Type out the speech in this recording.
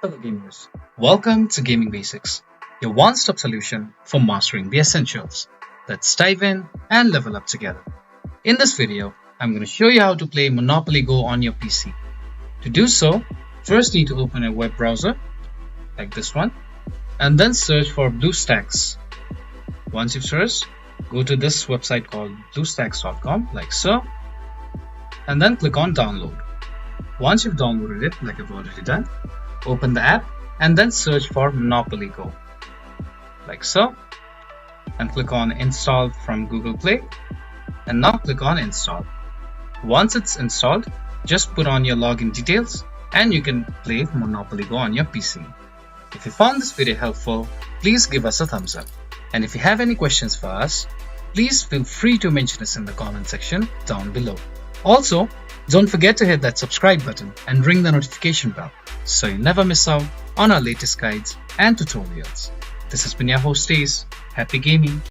Hello gamers, welcome to Gaming Basics, your one-stop solution for mastering the essentials. Let's dive in and level up together. In this video, I'm going to show you how to play Monopoly Go on your PC. To do so, first you need to open a web browser, like this one, and then search for BlueStacks. Once you've searched, go to this website called bluestacks.com, like so, and then click on download. Once you've downloaded it, like I've already done, open the app and then search for Monopoly Go, like so, and click on install from Google Play, and now click on install. Once it's installed, just put on your login details and you can play Monopoly Go on your PC. If you found this video helpful, please give us a thumbs up. And if you have any questions for us, please feel free to mention us in the comment section down below. Also, don't forget to hit that subscribe button and ring the notification bell so you never miss out on our latest guides and tutorials. This has been your host Ace. Happy gaming!